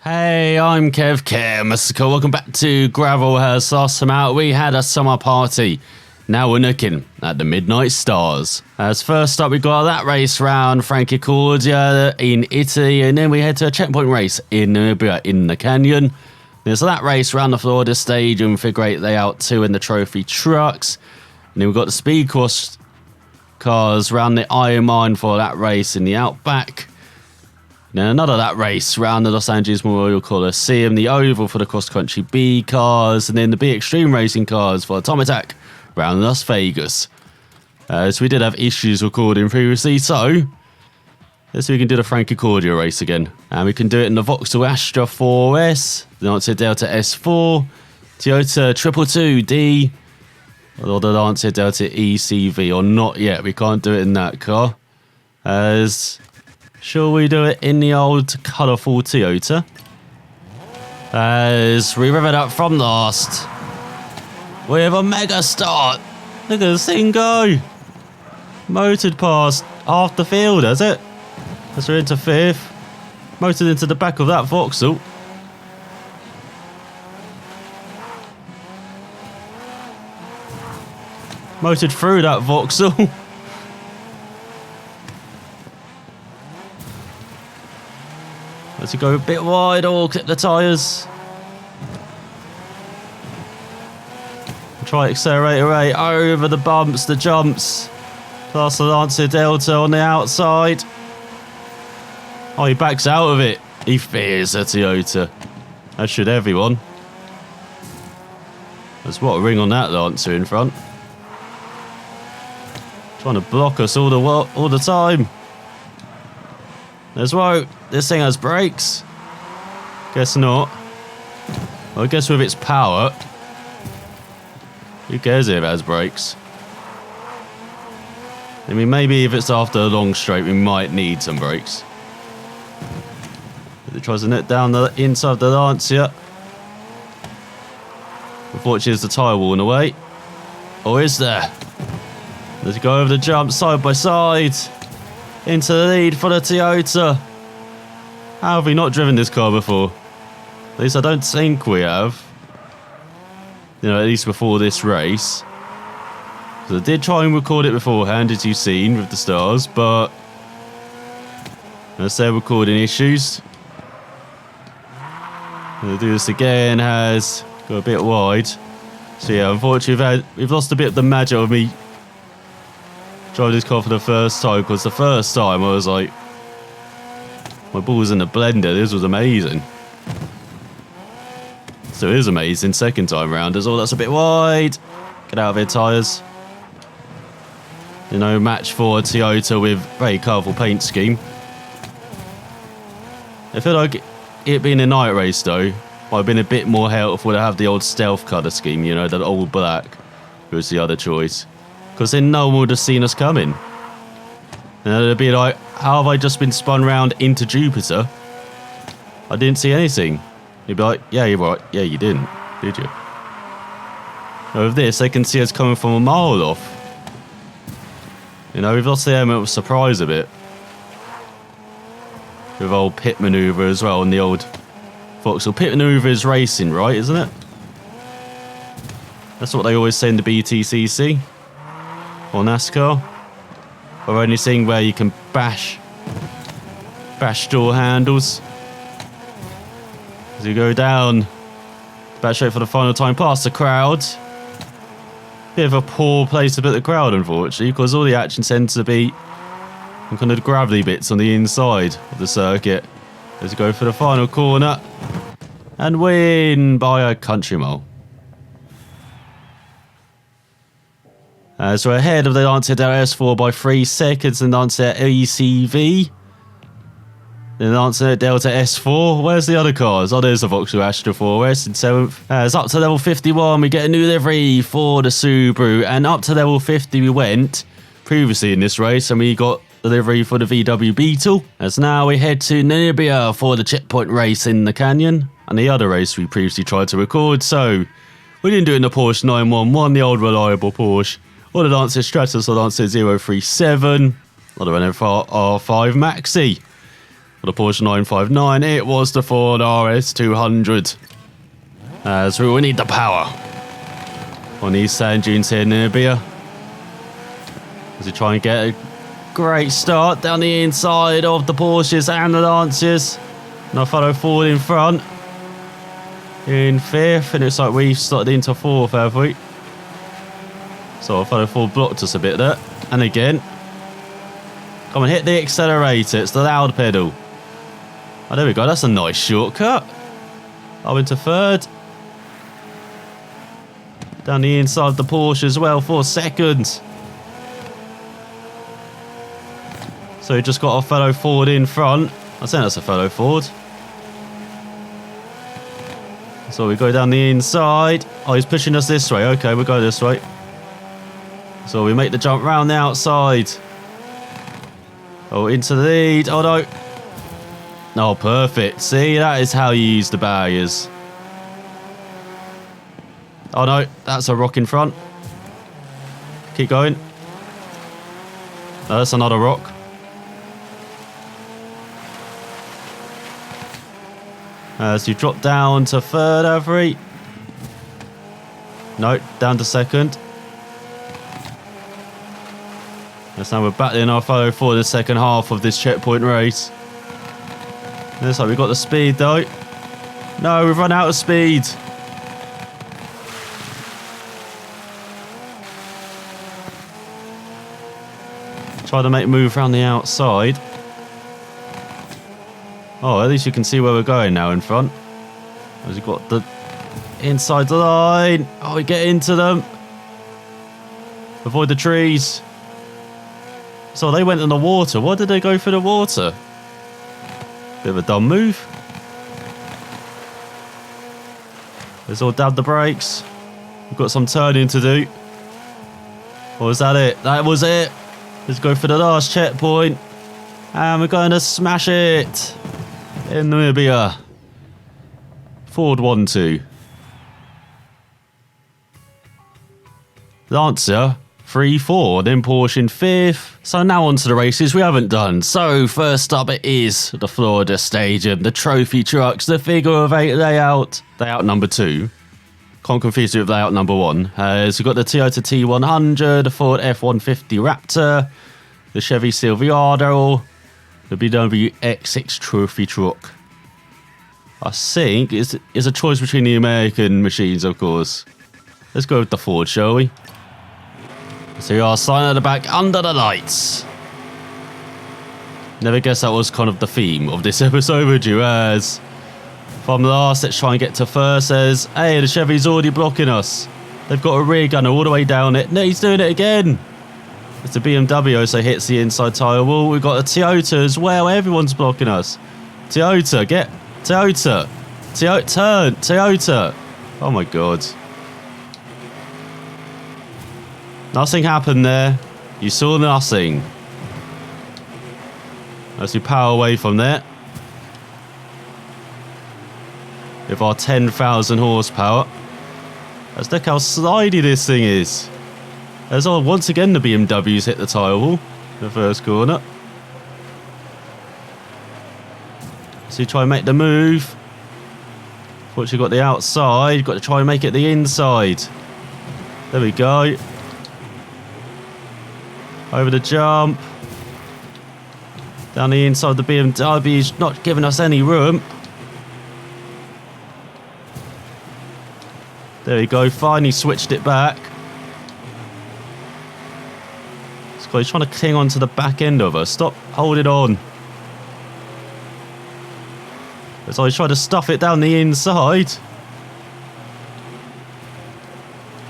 Hey, I'm Kev Mystical. Welcome back to Gravel. Has last time out, we had a summer party. Now we're looking at the Midnight Stars. As first up, we got that race round Francoforte in Italy, and then we head to a checkpoint race in Namibia in the Canyon. There's that race round the Florida Stadium, figure 8 layout 2 in the trophy trucks. And then we've got the speed cross cars round the Iron Mine for that race in the Outback. Then another that race round the Los Angeles Memorial Coliseum, the Oval for the cross-country B cars, and then the B Extreme Racing cars for Time Attack round Las Vegas. So we did have issues recording previously, so let's see if we can do the Francoforte race again. And we can do it in the Vauxhall Astra 4S, the Lancia Delta S4, Toyota 222D, or the Lancia Delta ECV, or not yet, we can't do it in that car. Shall we do it in the old colourful Toyota? As we rev it up from last. We have a mega start. Look at this thing go. Motored past half the field, has it? As we're into 5th. Motored into the back of that Vauxhall. Motored through that Vauxhall. Let's go a bit wide or clip the tyres. Try accelerator rate over the bumps, the jumps. Plus the Lancia Delta on the outside. Oh, he backs out of it. He fears a Toyota. As should everyone. There's what a ring on that Lancia in front. Trying to block us all the time. There's whoa. This thing has brakes. Guess not. Well, I guess with its power, who cares if it has brakes? I mean, maybe if it's after a long straight, we might need some brakes. It tries to net down the inside of the Lancia. Unfortunately, there's the tyre wall in the way. Or is there? Let's go over the jump side by side. Into the lead for the Toyota. How have we not driven this car before? At least I don't think we have. You know, at least before this race. So I did try and record it beforehand, as you've seen, with the stars, but let's say recording issues. Gonna do this again, has got a bit wide. So yeah, unfortunately we've lost a bit of the magic of me driving this car for the first time, because the first time I was like, my ball was in the blender, this was amazing. So it is amazing, second time round as well, that's a bit wide. Get out of here, tyres. You know, match for a Toyota with very colourful paint scheme. I feel like it being a night race though, might have been a bit more helpful to have the old stealth colour scheme, you know, that old black was the other choice. Because then no one would have seen us coming. And it'd be like, how have I just been spun round into Jupiter? I didn't see anything. You'd be like, yeah, you're right. Yeah, you didn't, did you? Now with this, they can see us coming from a mile off. You know, we've lost the element of surprise a bit. With old pit manoeuvre as well, and the old Vauxhall. Pit manoeuvre is racing, right, isn't it? That's what they always say in the BTCC. Or NASCAR. Or anything where you can bash door handles. As you go down, back straight for the final time past the crowd. Bit of a poor place to put the crowd, unfortunately, because all the action tends to be on kind of the gravelly bits on the inside of the circuit. As you go for the final corner and win by a country mile. So ahead of the Lancia Delta S4 by 3 seconds, and Lancia ECV. Then Lancia Delta S4. Where's the other cars? Oh, there's the Vauxhall Astra 4S in 7th. It's up to level 51. We get a new livery for the Subaru. And up to level 50 we went previously in this race. And we got the livery for the VW Beetle. As now we head to Namibia for the checkpoint race in the Canyon. And the other race we previously tried to record. So we didn't do it in the Porsche 911, the old reliable Porsche. Or the Lancia Stratos, or Lancia 037, or the Renault R5 Maxi. For the Porsche 959, it was the Ford RS200. As we need the power on these sand dunes here in Namibia. As we try and get a great start down the inside of the Porsches and the Lancias. And our fellow Ford in front. In 5th, and it's like we've started into 4th, have we? So our fellow Ford blocked us a bit there. And again. Come on, hit the accelerator. It's the loud pedal. Oh, there we go. That's a nice shortcut. Up into 3rd. Down the inside of the Porsche as well for 2nd. So we just got our fellow Ford in front. I think that's a fellow Ford. So we go down the inside. Oh, he's pushing us this way. Okay, we'll go this way. So we make the jump round the outside. Oh, into the lead. Oh, no. Oh, perfect. See, that is how you use the barriers. Oh, no. That's a rock in front. Keep going. No, that's another rock. As you drop down to 3rd, Avery. No, down to 2nd. Yes, now we're battling our foe for the second half of this checkpoint race. Looks like we've got the speed though. No, we've run out of speed. Try to make a move around the outside. Oh, at least you can see where we're going now in front. As we've got the inside the line. Oh, we get into them. Avoid the trees. So they went in the water. Why did they go for the water? Bit of a dumb move. Let's all dab the brakes. We've got some turning to do. Or was that it? That was it. Let's go for the last checkpoint. And we're going to smash it. In Namibia. Ford 1-2. Lancer 3-4, then Porsche in 5th. So now on to the races we haven't done. So first up it is the Florida Stadium, the trophy trucks, the figure of 8 layout. Layout number 2. Can't confuse it with layout number 1. So we've got the Toyota T100, the Ford F-150 Raptor, the Chevy Silverado, the BMW X6 trophy truck. I think it's a choice between the American machines, of course. Let's go with the Ford, shall we? So you are signing at the back under the lights. Never guessed that was kind of the theme of this episode, would you? As from last, let's try and get to first. Says, hey, the Chevy's already blocking us. They've got a rear gunner all the way down it. No, he's doing it again. It's a BMW, so hits the inside tyre wall. We've got a Toyota as well. Everyone's blocking us. Toyota, get Toyota. Turn, Toyota. Oh my god. Nothing happened there. You saw nothing. As we power away from there. With our 10,000 horsepower. Let's look how slidey this thing is. As once again the BMWs hit the tyre wall in the first corner. So you try and make the move. Fortunately got the outside. Got to try and make it the inside. There we go. Over the jump. Down the inside of the BMW's not giving us any room. There we go. Finally switched it back. He's trying to cling onto the back end of us. Stop. Hold it on. So he's trying to stuff it down the inside.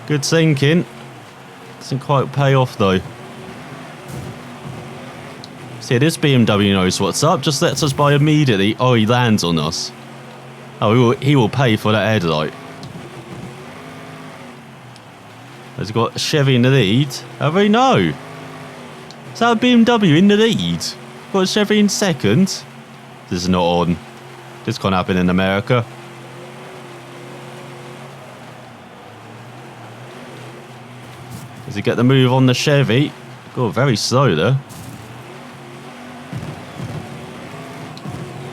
Good thinking. Doesn't quite pay off though. See, this BMW knows what's up. Just lets us by immediately. Oh, he lands on us. Oh, he will pay for that headlight. Has he got Chevy in the lead? Have we? No. Is that a BMW in the lead? Got Chevy in second? This is not on. This can't happen in America. Does he get the move on the Chevy? Oh, very slow there.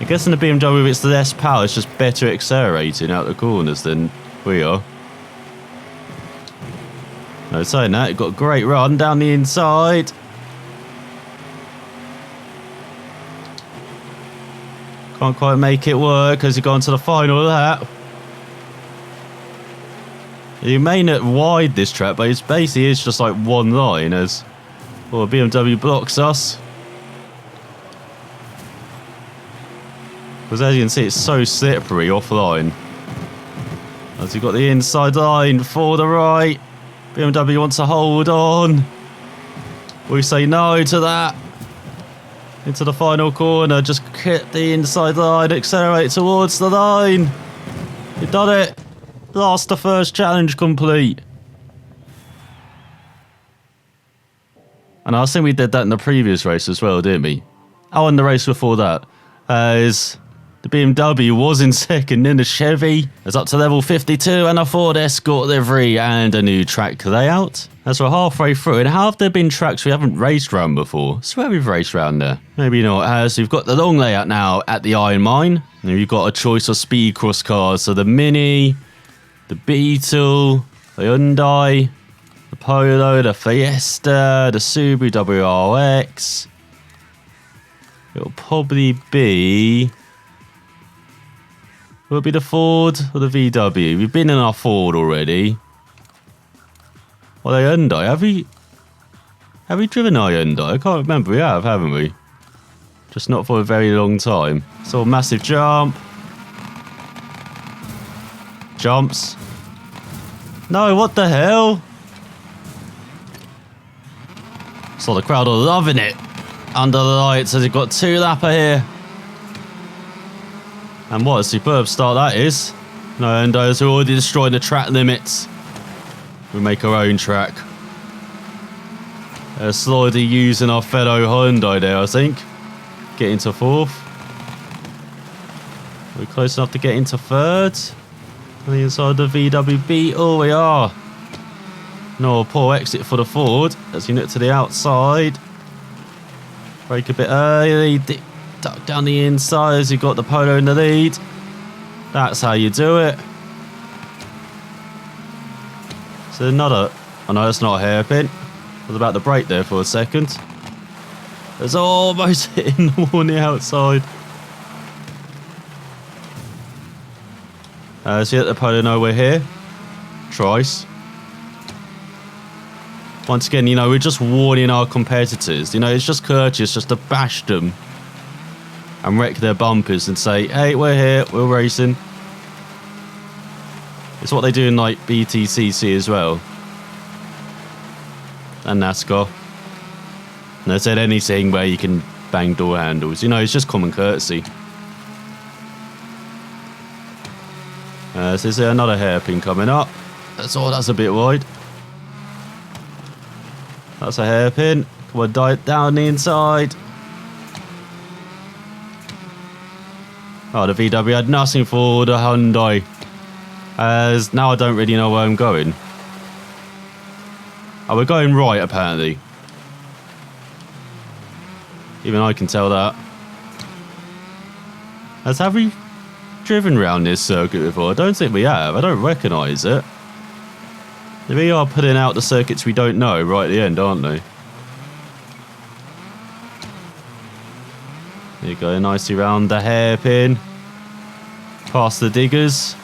guessing the BMW, it's the less power, it's just better accelerating out the corners than we are. No, saying that, it got a great run down the inside. Can't quite make it work as you go on to the final lap. You may not wide this track, but it's basically just like one line as well, BMW blocks us. Because as you can see, it's so slippery offline. As you've got the inside line for the right. BMW wants to hold on. We say no to that. Into the final corner. Just hit the inside line. Accelerate towards the line. You've done it. Last the first challenge complete. And I think we did that in the previous race as well, didn't we? Oh, and the race before that. As the BMW was in second, then the Chevy is up to level 52 and a Ford Escort livery and a new track layout. As we're halfway through, and have there been tracks we haven't raced around before? Swear we've raced around there. Maybe not. As we've got the long layout now at the Iron Mine. And you've got a choice of speed cross cars. So the Mini, the Beetle, the Hyundai, the Polo, the Fiesta, the Subaru WRX. It'll probably be... Will it be the Ford or the VW? We've been in our Ford already. Or the Hyundai. Have we driven our Hyundai? I can't remember. We have, haven't we? Just not for a very long time. So a massive jump. Jumps. No, what the hell? So the crowd are loving it. Under the lights as you've got two lapper here. And what a superb start that is. No, Hyundai's already destroyed the track limits. We make our own track. Slowly using our fellow Hyundai there, I think. Get into fourth. We're close enough to get into third. On the inside of the VW Beetle, we are. No, poor exit for the Ford as you look to the outside. Brake a bit early. Duck down the inside as you've got the Polo in the lead. That's how you do it. So another... Oh no, that's not a hairpin. I was about to brake there for a second. It's almost hitting the wall on the outside. So you let the Polo know we're here. Twice. Once again, you know, we're just warning our competitors. You know, it's just courteous just to bash them. And wreck their bumpers and say, hey, we're here, we're racing. It's what they do in like BTCC as well. And NASCAR. And they said anything where you can bang door handles. You know, it's just common courtesy. So is there another hairpin coming up? That's a bit wide. That's a hairpin. Come on, dive down the inside. Oh, the VW had nothing for the Hyundai. As now I don't really know where I'm going. Oh, we're going right, apparently. Even I can tell that. As have we driven around this circuit before? I don't think we have. I don't recognise it. We are putting out the circuits we don't know right at the end, aren't they? There you go, nicely round the hairpin. Past the diggers.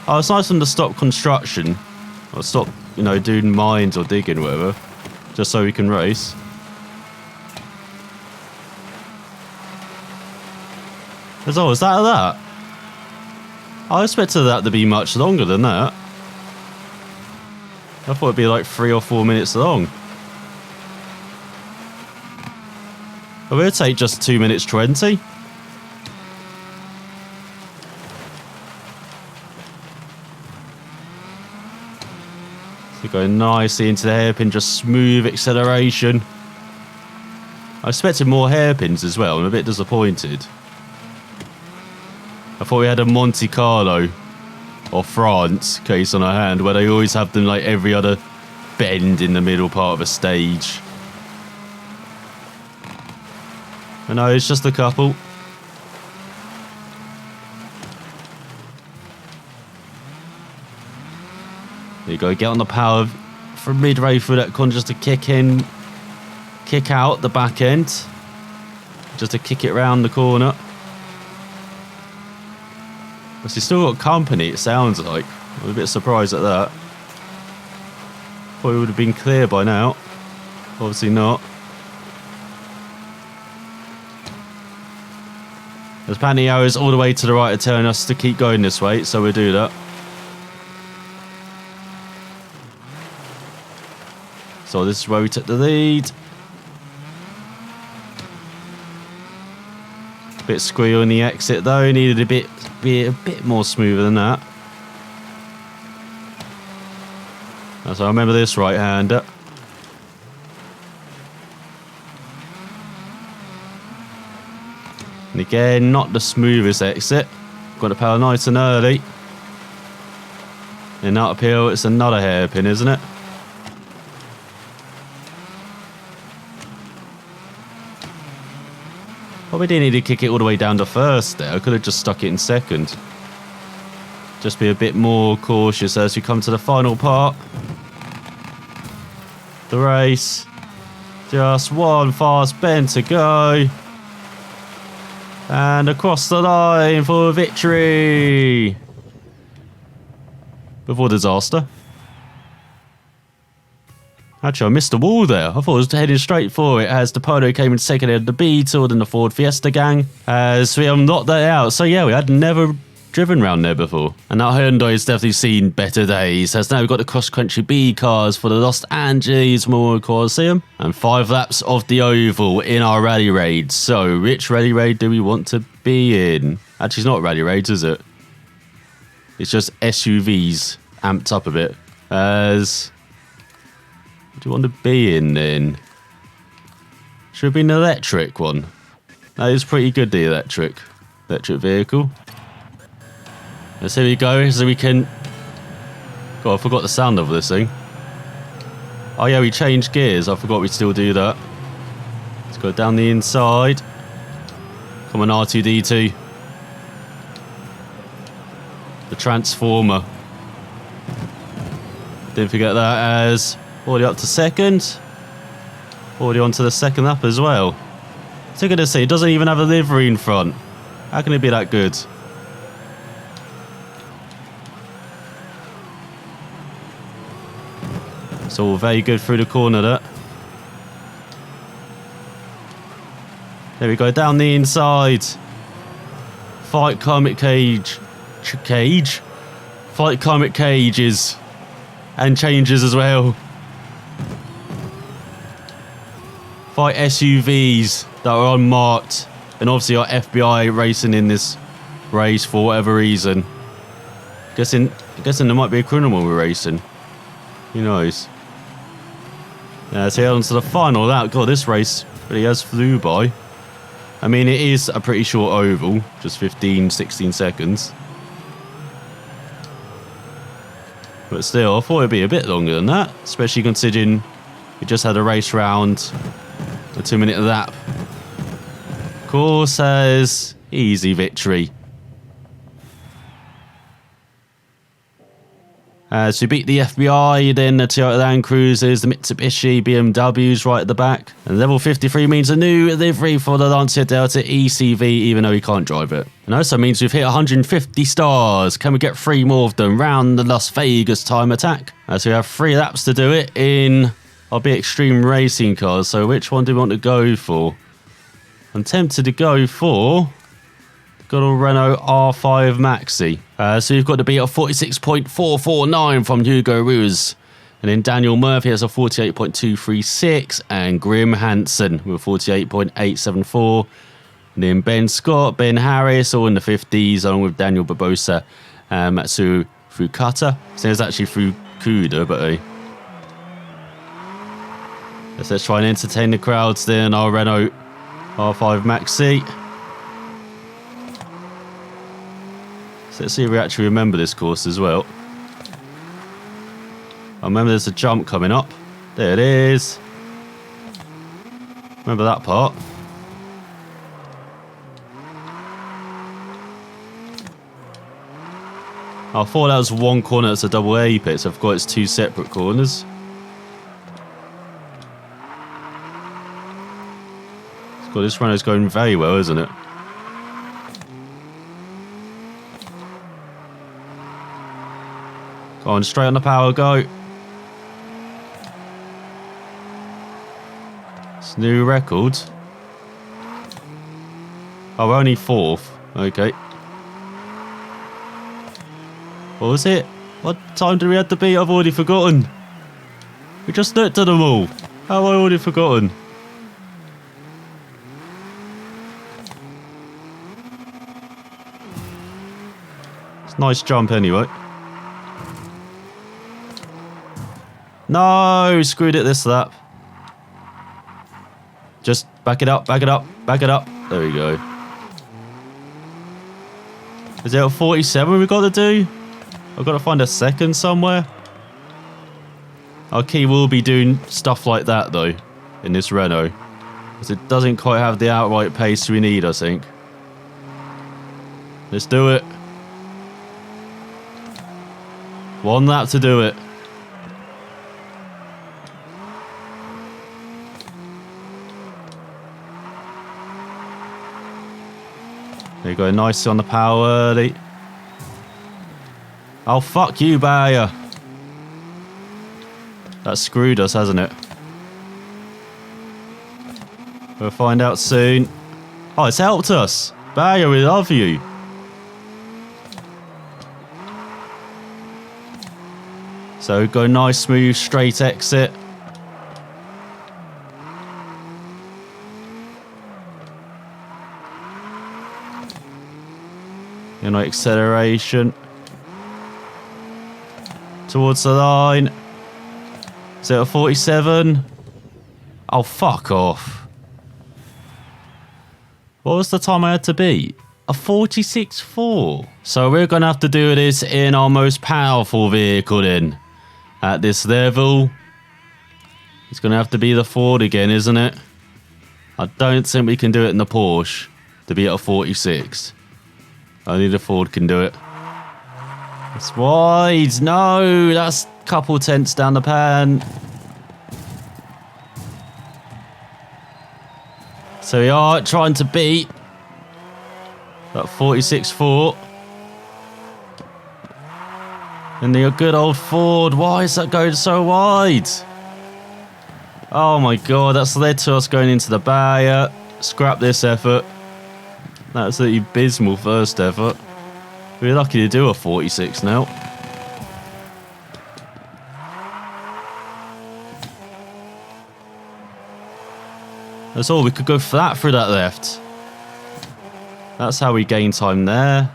Oh, it's nice of them to stop construction. Or stop, you know, doing mines or digging or whatever. Just so we can race. Oh, is that? I expected that to be much longer than that. I thought it'd be like 3 or 4 minutes long. But we'll take just 2 minutes 20. So going nicely into the hairpin, just smooth acceleration. I expected more hairpins as well. I'm a bit disappointed. I thought we had a Monte Carlo or France case on our hand where they always have them like every other bend in the middle part of a stage. But no, it's just a couple. There you go, get on the power from midway through that corner just to kick in, kick out the back end. Just to kick it round the corner. But he's still got company, it sounds like. I'm a bit surprised at that. Thought it would have been clear by now. Obviously not. There's plenty of arrows all the way to the right to telling us to keep going this way, so we'll do that. So this is where we took the lead. Bit squeal in the exit though, needed be a bit more smoother than that. So I remember this right-hander. And again, not the smoothest exit. Got to power nice and early. And that uphill, it's another hairpin, isn't it? Probably didn't need to kick it all the way down to first there. I could have just stuck it in second. Just be a bit more cautious as we come to the final part. The race. Just one fast bend to go. And across the line for victory. Before disaster. Actually, I missed the wall there. I thought I was heading straight for it as the Polo came in second ahead of the Beetle and the Ford Fiesta gang. As we knocked that out. So yeah, we had never driven round there before. And that Hyundai has definitely seen better days. As now we've got the cross-country B cars for the Los Angeles Memorial Coliseum. And 5 laps of the oval in our rally raid. So which rally raid do we want to be in? Actually, it's not rally raids, is it? It's just SUVs amped up a bit. As... what do you want to be in then? Should be an electric one. That is pretty good, the electric vehicle. Let's here we go, so we can... God, I forgot the sound of this thing. Oh yeah, we changed gears. I forgot we still do that. Let's go down the inside. Come on, R2-D2. The Transformer. Didn't forget that as... already up to second. Already onto the second lap as well. So good to see, it doesn't even have a livery in front. How can it be that good? It's all very good through the corner there. There we go, down the inside. Fight Comet Cage. Fight Comet Cages. And changes as well. Fight SUVs that are unmarked. And obviously our FBI racing in this race for whatever reason. Guessing there might be a criminal we're racing. Who knows? So yeah, on to the final lap. God, this race really has flew by. I mean, it is a pretty short oval. Just 15, 16 seconds. But still, I thought it'd be a bit longer than that. Especially considering we just had a race round. A 2-minute lap. Course has easy victory. So we beat the FBI, then the Toyota Land Cruisers, the Mitsubishi, BMWs right at the back. And level 53 means a new livery for the Lancia Delta ECV, even though we can't drive it. And also means we've hit 150 stars. Can we get 3 more of them round the Las Vegas time attack? So we have 3 laps to do it in our bit extreme racing cars. So which one do we want to go for? I'm tempted to go for... good old Renault R5 Maxi. So you've got to be at 46.449 from Hugo Ruz. And then Daniel Murphy has a 48.236. And Grim Hansen with 48.874. And then Ben Scott, Ben Harris, all in the 50s, along with Daniel Barbosa, Matsu Fukata. So it's actually Fukuda, but let's try and entertain the crowds there in our Renault R5 Maxi. So let's see if we actually remember this course as well. I remember there's a jump coming up. There it is. Remember that part. I thought that was one corner that's a double apex. I've got its two separate corners. God, this runner's going very well, isn't it? Go on, straight on the power, go. It's new record. Oh, we're only 4th. Okay. What was it? What time did we have to beat? I've already forgotten. We just looked at them all. How have I already forgotten? It's a nice jump anyway. No, screwed it this lap. Just back it up, back it up, back it up. There we go. Is it a 47 we've got to do? I've got to find a second somewhere. Our key will be doing stuff like that though, in this Renault. Because it doesn't quite have the outright pace we need, I think. Let's do it. One lap to do it. There you go, nice on the power early. Oh, fuck you, Bayer. That screwed us, hasn't it? We'll find out soon. Oh, it's helped us. Bayer, we love you. So go nice, smooth, straight exit. You know, acceleration. Towards the line. Is it a 47? Oh, fuck off. What was the time I had to beat? A 46.4. So we're going to have to do this in our most powerful vehicle then. At this level. It's going to have to be the Ford again, isn't it? I don't think we can do it in the Porsche to be at a 46. Only the Ford can do it. It's wide. No, that's a couple tenths down the pan. So we are trying to beat that 46.4. And the good old Ford. Why is that going so wide? Oh my god, that's led to us going into the barrier. Scrap this effort. That's the abysmal first effort. We're lucky to do a 46 now. That's all. We could go flat through that left. That's how we gain time there.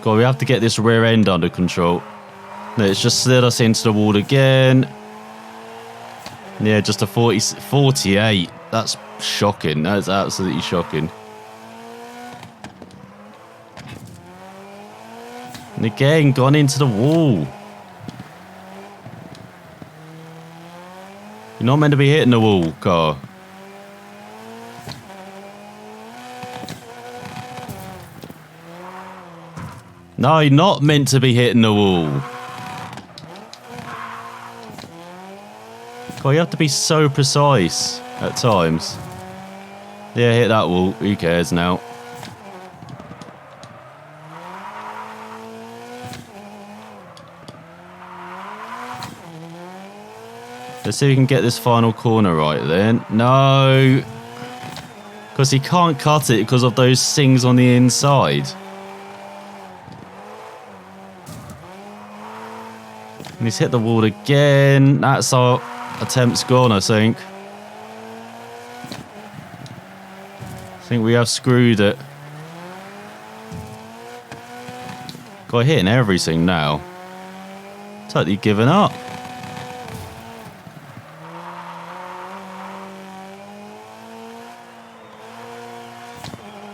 God, we have to get this rear end under control. No, it's just slid us into the wall again. Yeah, just a 48. That's shocking. That's absolutely shocking. And again, gone into the wall. You're not meant to be hitting the wall, car. No, you're not meant to be hitting the wall. God, you have to be so precise at times. Yeah, hit that wall. Who cares now? Let's see if we can get this final corner right then. No. Because he can't cut it because of those things on the inside. And he's hit the wall again. That's our attempt's gone, I think. I think we have screwed it. Got hitting everything now. Totally given up.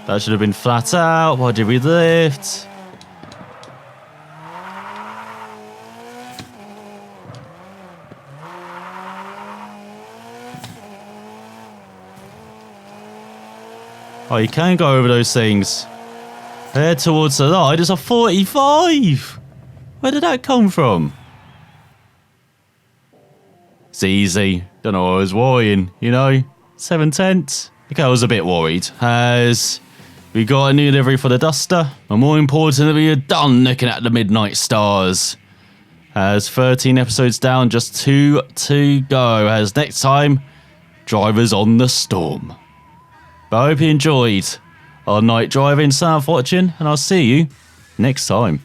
That should have been flat out. Why did we lift? Oh, you can go over those things. There towards the light. It's a 45. Where did that come from? It's easy. Don't know what I was worrying, you know? 7/10. Okay, I was a bit worried. As we got a new livery for the Duster. And more importantly, we are done looking at the Midnight Stars. As 13 episodes down, just 2 to go. As next time, Drivers on the Storm. But I hope you enjoyed our night driving. Thanks for watching, and I'll see you next time.